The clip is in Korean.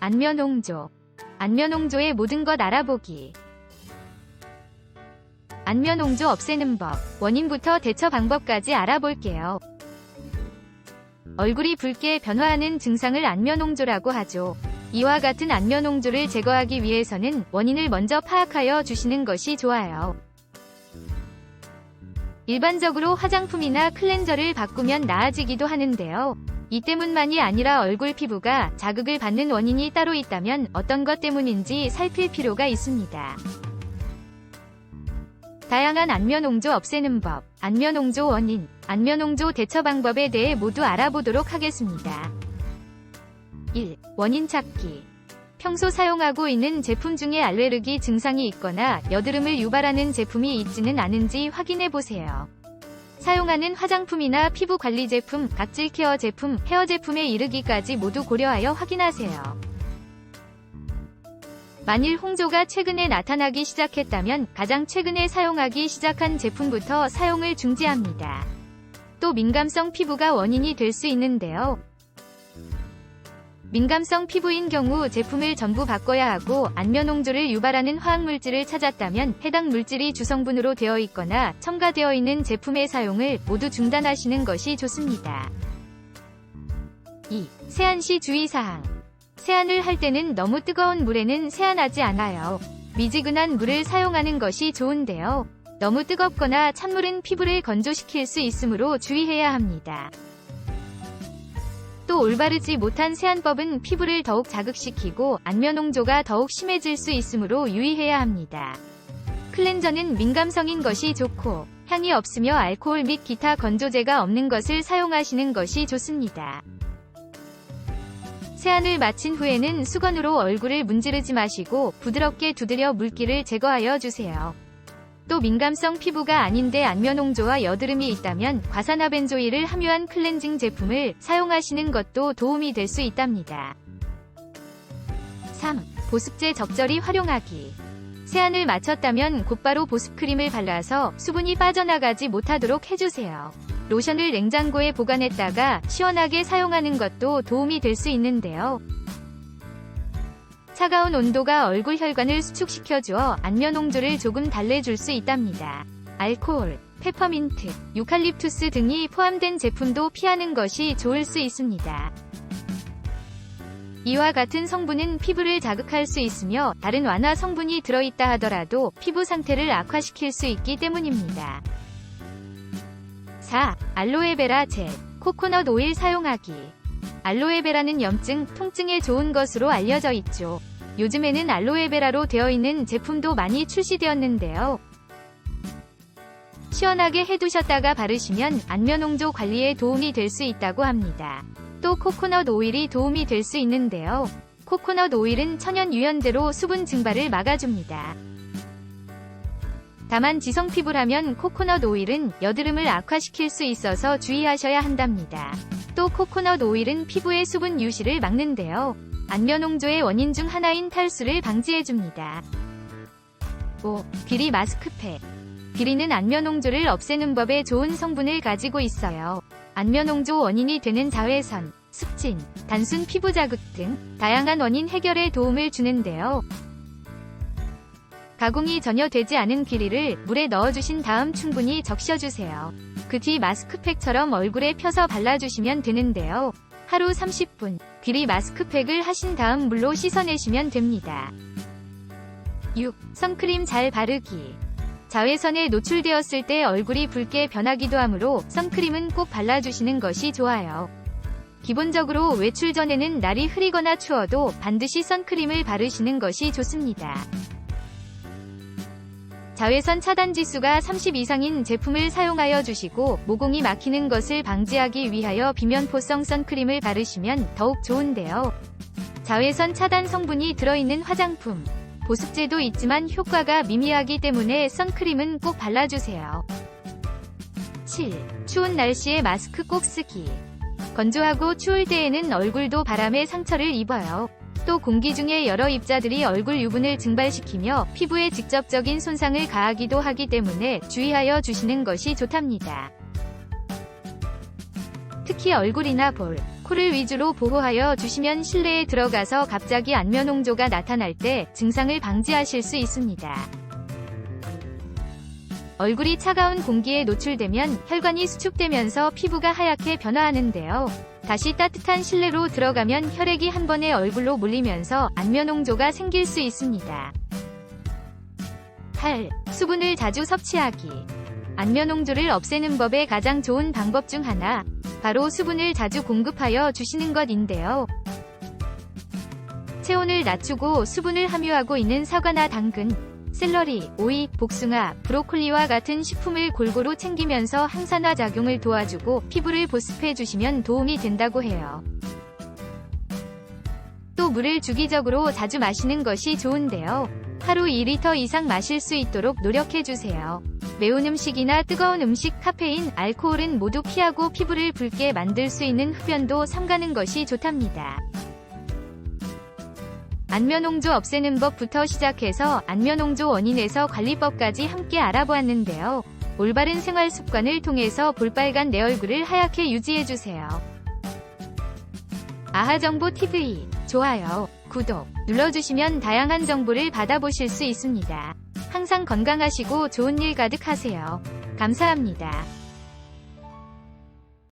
안면홍조. 안면홍조의 모든 것 알아보기. 안면홍조 없애는 법, 원인부터 대처 방법까지 알아볼게요. 얼굴이 붉게 변화하는 증상을 안면홍조라고 하죠. 이와 같은 안면홍조를 제거하기 위해서는 원인을 먼저 파악하여 주시는 것이 좋아요. 일반적으로 화장품이나 클렌저를 바꾸면 나아지기도 하는데요. 이 때문만이 아니라 얼굴 피부가 자극을 받는 원인이 따로 있다면 어떤 것 때문인지 살필 필요가 있습니다. 다양한 안면홍조 없애는 법, 안면홍조 원인, 안면홍조 대처 방법에 대해 모두 알아보도록 하겠습니다. 1. 원인 찾기. 평소 사용하고 있는 제품 중에 알레르기 증상이 있거나 여드름을 유발하는 제품이 있지는 않은지 확인해 보세요. 사용하는 화장품이나 피부 관리 제품, 각질 케어 제품, 헤어 제품에 이르기까지 모두 고려하여 확인하세요. 만일 홍조가 최근에 나타나기 시작했다면 가장 최근에 사용하기 시작한 제품부터 사용을 중지합니다. 또 민감성 피부가 원인이 될 수 있는데요. 민감성 피부인 경우 제품을 전부 바꿔야 하고 안면홍조를 유발하는 화학물질을 찾았다면 해당 물질이 주성분으로 되어 있거나 첨가되어 있는 제품의 사용을 모두 중단하시는 것이 좋습니다. 2. 세안 시 주의사항. 세안을 할 때는 너무 뜨거운 물에는 세안하지 않아요. 미지근한 물을 사용하는 것이 좋은데요. 너무 뜨겁거나 찬물은 피부를 건조시킬 수 있으므로 주의해야 합니다. 또 올바르지 못한 세안법은 피부를 더욱 자극시키고 안면홍조가 더욱 심해질 수 있으므로 유의해야 합니다. 클렌저는 민감성인 것이 좋고 향이 없으며 알코올 및 기타 건조제가 없는 것을 사용하시는 것이 좋습니다. 세안을 마친 후에는 수건으로 얼굴을 문지르지 마시고 부드럽게 두드려 물기를 제거하여 주세요. 또 민감성 피부가 아닌데 안면홍조와 여드름이 있다면 과산화벤조일을 함유한 클렌징 제품을 사용하시는 것도 도움이 될 수 있답니다. 3. 보습제 적절히 활용하기. 세안을 마쳤다면 곧바로 보습크림을 발라서 수분이 빠져나가지 못하도록 해주세요. 로션을 냉장고에 보관했다가 시원하게 사용하는 것도 도움이 될 수 있는데요. 차가운 온도가 얼굴 혈관을 수축시켜주어 안면홍조를 조금 달래줄 수 있답니다. 알코올, 페퍼민트, 유칼립투스 등이 포함된 제품도 피하는 것이 좋을 수 있습니다. 이와 같은 성분은 피부를 자극할 수 있으며 다른 완화 성분이 들어있다 하더라도 피부 상태를 악화시킬 수 있기 때문입니다. 4. 알로에베라 젤, 코코넛 오일 사용하기. 알로에베라는 염증, 통증에 좋은 것으로 알려져 있죠. 요즘에는 알로에베라로 되어 있는 제품도 많이 출시되었는데요. 시원하게 해두셨다가 바르시면 안면홍조 관리에 도움이 될 수 있다고 합니다. 또 코코넛 오일이 도움이 될 수 있는데요. 코코넛 오일은 천연 유연제로 수분 증발을 막아줍니다. 다만 지성 피부라면 코코넛 오일은 여드름을 악화시킬 수 있어서 주의하셔야 한답니다. 또 코코넛 오일은 피부의 수분 유실을 막는데요. 안면홍조의 원인 중 하나인 탈수를 방지해줍니다. 5. 귀리 마스크팩. 귀리는 안면홍조를 없애는 법에 좋은 성분을 가지고 있어요. 안면홍조 원인이 되는 자외선, 습진, 단순 피부 자극 등 다양한 원인 해결에 도움을 주는데요. 가공이 전혀 되지 않은 귀리를 물에 넣어주신 다음 충분히 적셔주세요. 그 뒤 마스크팩처럼 얼굴에 펴서 발라주시면 되는데요. 하루 30분 귀리 마스크팩을 하신 다음 물로 씻어내시면 됩니다. 6. 선크림 잘 바르기. 자외선에 노출되었을 때 얼굴이 붉게 변하기도 하므로 선크림은 꼭 발라주시는 것이 좋아요. 기본적으로 외출 전에는 날이 흐리거나 추워도 반드시 선크림을 바르시는 것이 좋습니다. 자외선 차단 지수가 30 이상인 제품을 사용하여 주시고 모공이 막히는 것을 방지하기 위하여 비면포성 선크림을 바르시면 더욱 좋은데요. 자외선 차단 성분이 들어있는 화장품, 보습제도 있지만 효과가 미미하기 때문에 선크림은 꼭 발라주세요. 7. 추운 날씨에 마스크 꼭 쓰기. 건조하고 추울 때에는 얼굴도 바람에 상처를 입어요. 또 공기 중에 여러 입자들이 얼굴 유분을 증발시키며 피부에 직접적인 손상을 가하기도 하기 때문에 주의하여 주시는 것이 좋답니다. 특히 얼굴이나 볼, 코를 위주로 보호하여 주시면 실내에 들어가서 갑자기 안면홍조가 나타날 때 증상을 방지하실 수 있습니다. 얼굴이 차가운 공기에 노출되면 혈관이 수축되면서 피부가 하얗게 변화하는데요. 다시 따뜻한 실내로 들어가면 혈액이 한 번에 얼굴로 몰리면서 안면홍조가 생길 수 있습니다. 8. 수분을 자주 섭취하기. 안면홍조를 없애는 법의 가장 좋은 방법 중 하나, 바로 수분을 자주 공급하여 주시는 것인데요. 체온을 낮추고 수분을 함유하고 있는 사과나 당근, 샐러리, 오이, 복숭아, 브로콜리와 같은 식품을 골고루 챙기면서 항산화 작용을 도와주고 피부를 보습해주시면 도움이 된다고 해요. 또 물을 주기적으로 자주 마시는 것이 좋은데요. 하루 2리터 이상 마실 수 있도록 노력해주세요. 매운 음식이나 뜨거운 음식, 카페인, 알코올은 모두 피하고 피부를 붉게 만들 수 있는 흡연도 삼가는 것이 좋답니다. 안면홍조 없애는 법부터 시작해서 안면홍조 원인에서 관리법까지 함께 알아보았는데요. 올바른 생활 습관을 통해서 볼빨간 내 얼굴을 하얗게 유지해주세요. 아하정보TV, 좋아요, 구독 눌러주시면 다양한 정보를 받아보실 수 있습니다. 항상 건강하시고 좋은 일 가득하세요. 감사합니다.